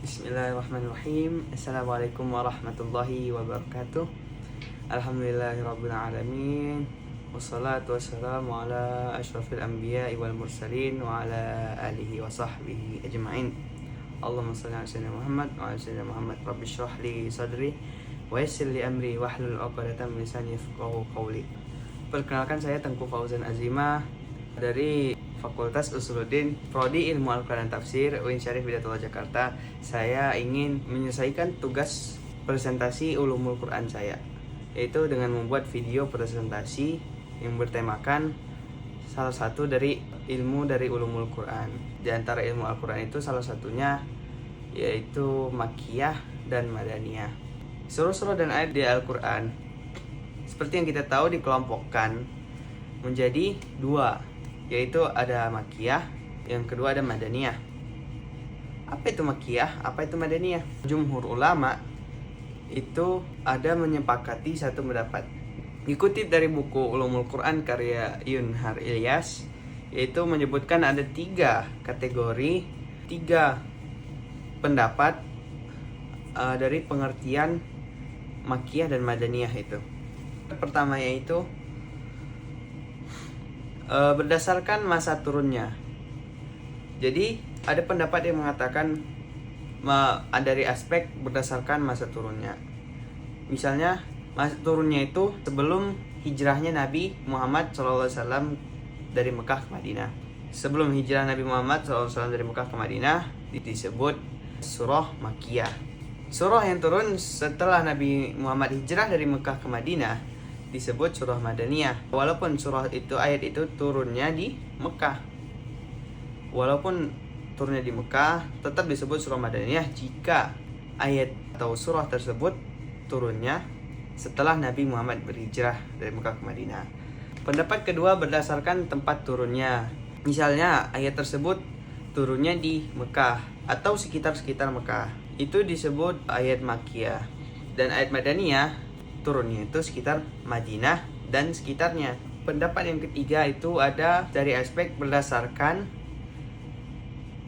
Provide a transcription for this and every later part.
Bismillahirrahmanirrahim. Assalamualaikum warahmatullahi wabarakatuh. Alhamdulillahirabbil alamin. Wassalatu wassalamu ala asyrafil anbiya'i wal mursalin wa ala alihi wa sahbihi ajma'in. Allahumma shalli ala sayyidina Muhammad wa ala sayyidina Muhammad. Rabbi shrah li sadri wa yassir li amri wahlul 'uqdatam min lisani yafqahu qawli. Perkenalkan, saya Tengku Fauzan Azimah dari Fakultas Usuluddin, Prodi Ilmu Al-Quran dan Tafsir, UIN Syarif Hidayatullah Jakarta. Saya ingin menyelesaikan tugas presentasi ulumul Quran saya, yaitu dengan membuat video presentasi yang bertemakan salah satu dari ilmu dari ulumul Quran. Di antara ilmu Al-Quran itu salah satunya yaitu Makkiyah dan Madaniyah. Surah-surah dan ayat di Al-Quran, seperti yang kita tahu, dikelompokkan menjadi dua, yaitu ada Makkiyah, yang kedua ada Madaniyah. Apa itu Makkiyah? Apa itu Madaniyah? Jumhur ulama itu ada menyepakati satu pendapat. Dikutip dari buku Ulumul Quran karya Yunhar Ilyas, yaitu menyebutkan ada tiga kategori, tiga pendapat dari pengertian Makkiyah dan Madaniyah itu. Pertama yaitu berdasarkan masa turunnya. Jadi ada pendapat yang mengatakan dari aspek berdasarkan masa turunnya. Misalnya masa turunnya itu sebelum hijrahnya Nabi Muhammad SAW dari Mekah ke Madinah. Sebelum hijrah Nabi Muhammad SAW dari Mekah ke Madinah disebut surah Makkiyah. Surah yang turun setelah Nabi Muhammad hijrah dari Mekah ke Madinah disebut surah Madaniyah. Walaupun surah itu, ayat itu turunnya di Mekah, walaupun turunnya di Mekah, tetap disebut surah Madaniyah jika ayat atau surah tersebut turunnya setelah Nabi Muhammad berhijrah dari Mekah ke Madinah. Pendapat kedua berdasarkan tempat turunnya. Misalnya ayat tersebut turunnya di Mekah atau sekitar Mekah, itu disebut ayat Makkiyah. Dan ayat Madaniyah turunnya itu sekitar Madinah dan sekitarnya. Pendapat yang ketiga itu ada dari aspek berdasarkan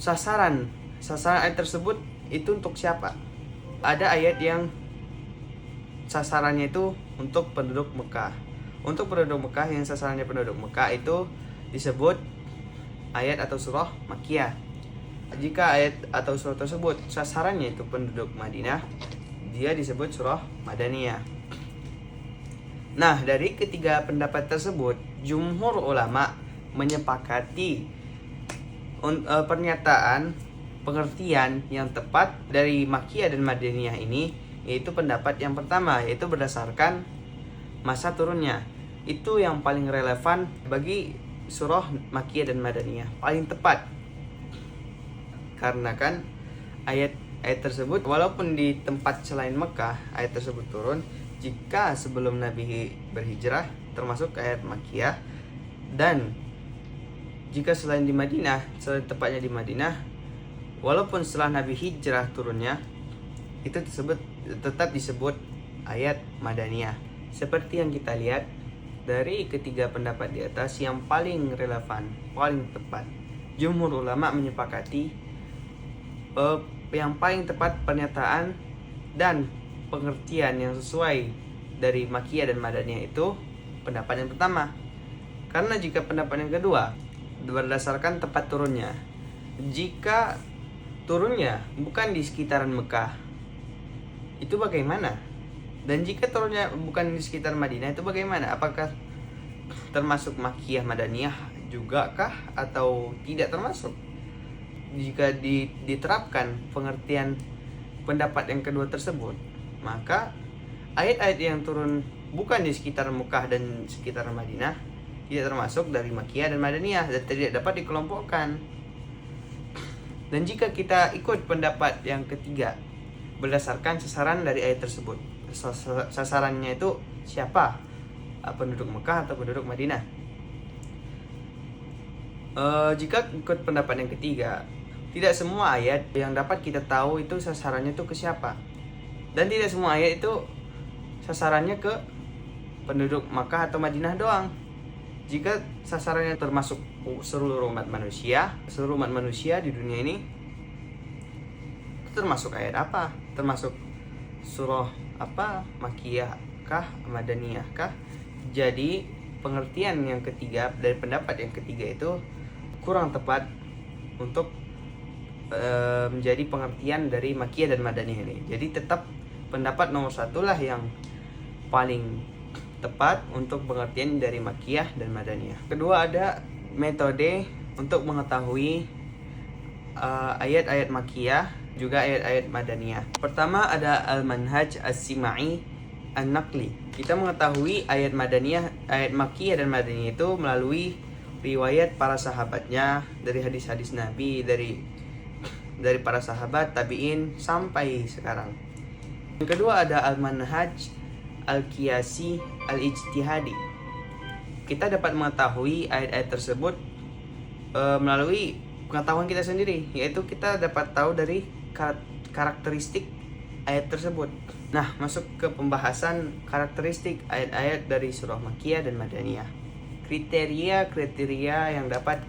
sasaran ayat tersebut itu untuk siapa. Ada ayat yang sasarannya itu untuk penduduk Mekah. Untuk penduduk Mekah, yang sasarannya penduduk Mekah itu disebut ayat atau surah Makkiyah. Jika ayat atau surah tersebut sasarannya itu penduduk Madinah, dia disebut surah Madaniyah. Nah, dari ketiga pendapat tersebut, jumhur ulama menyepakati pernyataan pengertian yang tepat dari Makkiyah dan Madaniyah ini, yaitu pendapat yang pertama, yaitu berdasarkan masa turunnya. Itu yang paling relevan bagi surah Makkiyah dan Madaniyah, paling tepat. Karena kan ayat tersebut walaupun di tempat selain Mekah ayat tersebut turun, jika sebelum Nabi berhijrah termasuk ayat Makkiyah, dan jika selain di Madinah, selain tepatnya di Madinah, walaupun setelah Nabi hijrah turunnya, itu tetap disebut ayat Madaniyah. Seperti yang kita lihat dari ketiga pendapat di atas, yang paling relevan, paling tepat, jumhur ulama menyepakati yang paling tepat pernyataan dan pengertian yang sesuai dari Makkiyah dan Madaniyah itu pendapat yang pertama. Karena jika pendapat yang kedua berdasarkan tempat turunnya, jika turunnya bukan di sekitaran Mekah, itu bagaimana? Dan jika turunnya bukan di sekitar Madinah, itu bagaimana? Apakah termasuk Makkiyah Madaniyah juga kah atau tidak termasuk? Jika diterapkan pengertian pendapat yang kedua tersebut, maka ayat-ayat yang turun bukan di sekitar Mekah dan sekitar Madinah tidak termasuk dari Makkiyah dan Madaniyah dan tidak dapat dikelompokkan. Dan jika kita ikut pendapat yang ketiga berdasarkan sasaran dari ayat tersebut, sasarannya itu siapa? Penduduk Mekah atau penduduk Madinah? Jika ikut pendapat yang ketiga, tidak semua ayat yang dapat kita tahu itu sasarannya itu ke siapa. Dan tidak semua ayat itu sasarannya ke penduduk Makkah atau Madinah doang. Jika sasarannya termasuk seluruh umat manusia di dunia ini, termasuk ayat apa? Termasuk surah apa? Makiyah kah? Madaniyah kah? Jadi pengertian yang ketiga dari pendapat yang ketiga itu kurang tepat untuk menjadi pengertian dari Makiyah dan Madaniyah ini. Jadi tetap pendapat nomor satu lah yang paling tepat untuk pengertian dari Makiyah dan Madaniyah. Kedua, ada metode untuk mengetahui ayat-ayat Makiyah juga ayat-ayat Madaniyah. Pertama ada al-manhaj as-simai an-naqli. Kita mengetahui ayat Madaniyah, ayat Makiyah dan Madaniyah itu melalui riwayat para sahabatnya, dari hadis-hadis Nabi, dari para sahabat, tabi'in sampai sekarang. Yang kedua ada al-manhaj al-qiyasi al-ijtihadi. Kita dapat mengetahui ayat-ayat tersebut melalui pengetahuan kita sendiri, yaitu kita dapat tahu dari karakteristik ayat tersebut. Nah, masuk ke pembahasan karakteristik ayat-ayat dari surah Makiyah dan Madaniyah. Kriteria yang dapat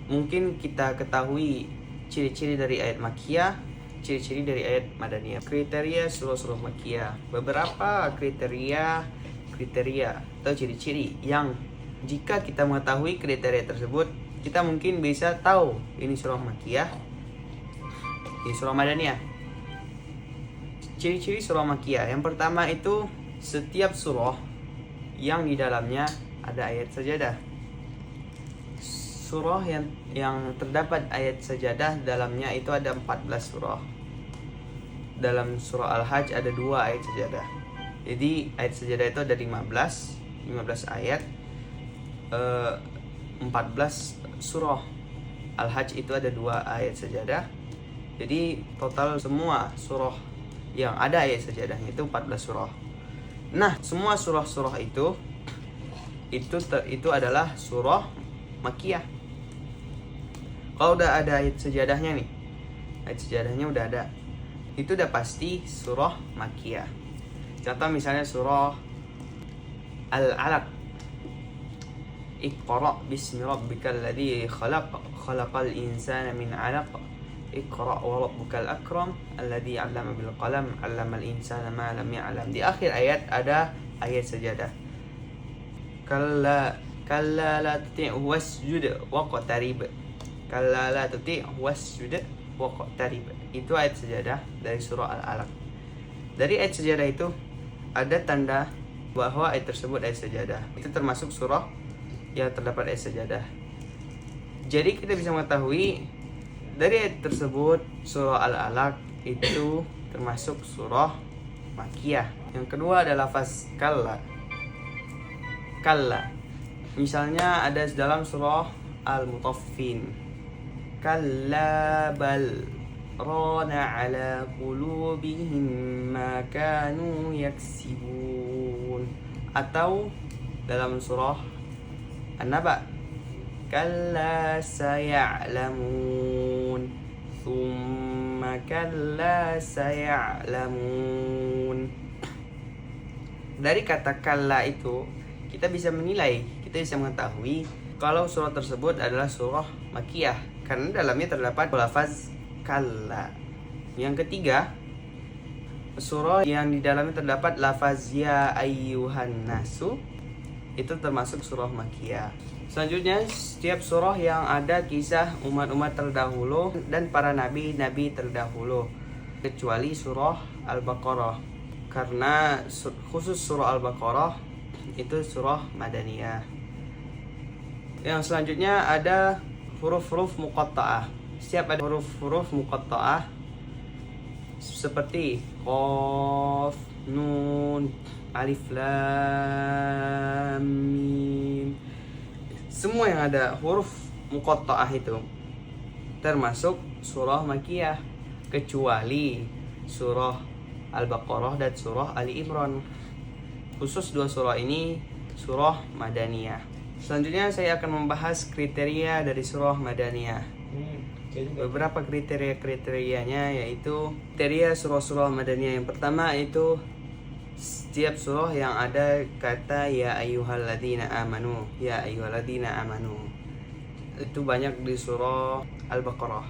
mungkin kita ketahui, ciri-ciri dari ayat Makiyah, ciri-ciri dari ayat Madaniyah. Kriteria surah Makiyah. Beberapa kriteria atau ciri-ciri yang jika kita mengetahui kriteria tersebut, kita mungkin bisa tahu ini surah Makiyah, ini surah Madaniyah. Ciri-ciri surah Makiyah. Yang pertama itu setiap surah yang di dalamnya ada ayat sajadah. Surah yang terdapat ayat sajadah dalamnya itu ada 14 surah. Dalam surah Al-Hajj ada 2 ayat sajadah. Jadi ayat sajadah itu ada 15 ayat, 14 surah. Al-Hajj itu ada 2 ayat sajadah. Jadi total semua surah yang ada ayat sajadahnya itu 14 surah. Nah, semua surah-surah itu adalah surah Makiyah. Kalau udah ada ayat sajadahnya nih, ayat sajadahnya udah ada, itu udah pasti surah Makiyah. Contoh misalnya surah Al-Alaq, Iqra bismi rabbikal ladzi khalaqal insana min 'alaq, Iqra wa rabbukal akram alladzi 'allama bil qalam 'allamal insana ma lam ya'lam. Di akhir ayat ada ayat sajadah. Kalla la tuti'hu wasjud waqtarib. Kalla la tuti'hu wasjud waqtarib. Itu ayat sajadah dari surah Al-Alaq. Dari ayat sajadah itu ada tanda bahwa ayat tersebut ayat sajadah. Itu termasuk surah yang terdapat ayat sajadah. Jadi kita bisa mengetahui dari ayat tersebut surah Al-Alaq itu termasuk surah Makiyah. Yang kedua adalah lafaz kalla. Kalla. Misalnya ada dalam surah Al-Mutaffin. Kalla bal rana ala qulubihim ma kanu yaksibun. Atau dalam surah An-Naba, kalla saya'lamun, thumma kalla saya'lamun. Dari kata kalla itu kita bisa menilai, kita bisa mengetahui kalau surah tersebut adalah surah Makiyah karena dalamnya terdapat lafaz kalla. Yang ketiga, surah yang di dalamnya terdapat lafaz ya ayyuhan nasu, itu termasuk surah Makiyah. Selanjutnya, setiap surah yang ada kisah umat-umat terdahulu dan para nabi-nabi terdahulu, kecuali surah Al-Baqarah, karena khusus surah Al-Baqarah itu surah Madaniyah. Yang selanjutnya ada huruf-huruf muqatta'ah. Setiap ada huruf-huruf muqatta'ah seperti qaf, nun, alif, lam, mim. Semua yang ada huruf muqatta'ah itu termasuk surah Makiyah, kecuali surah Al-Baqarah dan surah Ali Imran. Khusus 2 surah ini surah Madaniyah. Selanjutnya saya akan membahas kriteria dari surah Madaniyah. Beberapa kriteria-kriterianya yaitu kriteria surah-surah Madaniyah. Yang pertama itu setiap surah yang ada kata ya ayyuhalladzina amanu, ya ayyuhalladzina amanu. Itu banyak di surah Al-Baqarah.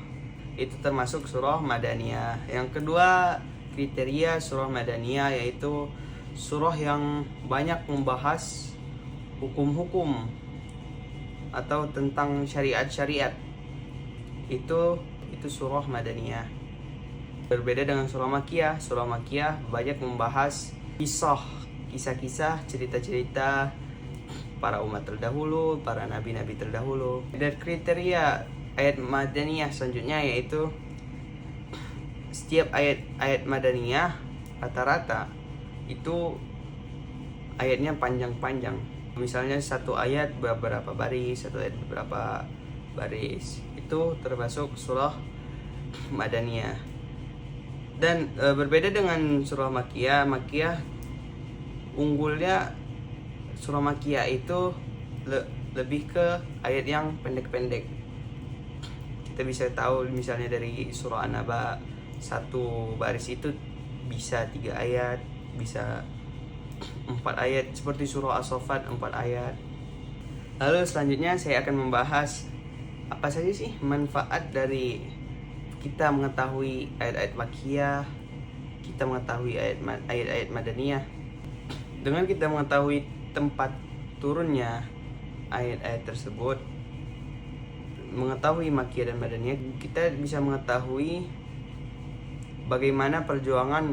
itu termasuk surah Madaniyah. Yang kedua kriteria surah Madaniyah yaitu surah yang banyak membahas hukum-hukum atau tentang syariat-syariat. Itu surah Madaniyah. Berbeda dengan surah Makkiyah. Surah Makkiyah banyak membahas kisah-kisah, cerita-cerita para umat terdahulu, para nabi-nabi terdahulu. Dan kriteria ayat Madaniyah selanjutnya yaitu setiap ayat Madaniyah rata-rata itu ayatnya panjang-panjang. Misalnya satu ayat beberapa baris, satu ayat beberapa baris. Itu termasuk surah Madaniyah. Dan berbeda dengan surah Makkiyah. Makkiyah unggulnya surah Makkiyah itu lebih ke ayat yang pendek-pendek. Kita bisa tahu misalnya dari surah An-Naba, satu baris itu bisa 3 ayat, bisa 4 ayat, seperti surah As-Saffat 4 ayat. Lalu selanjutnya saya akan membahas apa saja sih manfaat dari kita mengetahui ayat-ayat Makkiyah, kita mengetahui ayat-ayat Madaniyah. Dengan kita mengetahui tempat turunnya ayat-ayat tersebut, mengetahui Makkiyah dan Madaniyah, kita bisa mengetahui bagaimana perjuangan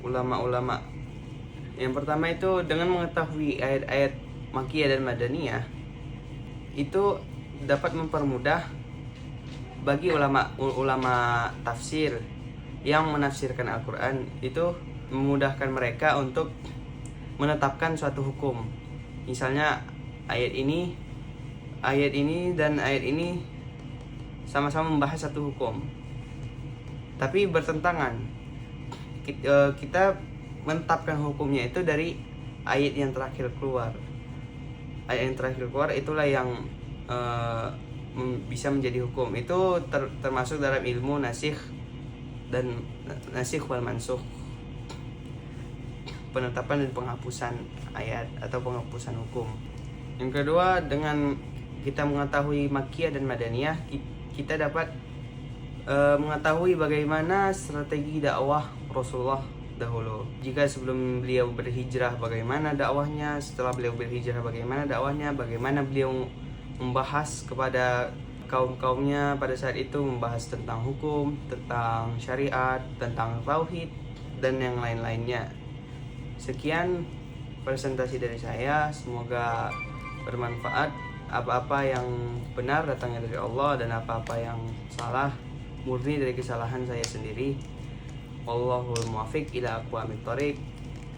ulama-ulama. Yang pertama itu dengan mengetahui ayat-ayat Makkiyah dan Madaniyah, itu dapat mempermudah bagi ulama tafsir yang menafsirkan Al-Quran. Itu memudahkan mereka untuk menetapkan suatu hukum. Misalnya ayat ini dan ayat ini sama-sama membahas satu hukum, tapi bertentangan. Kita menetapkan hukumnya itu dari ayat yang terakhir keluar. Ayat yang terakhir keluar itulah yang bisa menjadi hukum. Itu termasuk dalam ilmu nasikh wal mansukh, penetapan dan penghapusan ayat atau penghapusan hukum. Yang kedua, dengan kita mengetahui Makkiyah dan Madaniyah, kita dapat mengetahui bagaimana strategi dakwah Rasulullah dahulu. Jika sebelum beliau berhijrah bagaimana dakwahnya, setelah beliau berhijrah bagaimana dakwahnya, bagaimana beliau membahas kepada kaum-kaumnya pada saat itu, membahas tentang hukum, tentang syariat, tentang tauhid, dan yang lain-lainnya. Sekian presentasi dari saya, semoga bermanfaat. Apa-apa yang benar datangnya dari Allah, dan apa-apa yang salah murni dari kesalahan saya sendiri. Wallahul muwaffiq ila aqwamit thoriq.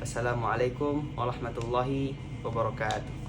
Assalamualaikum warahmatullahi wabarakatuh.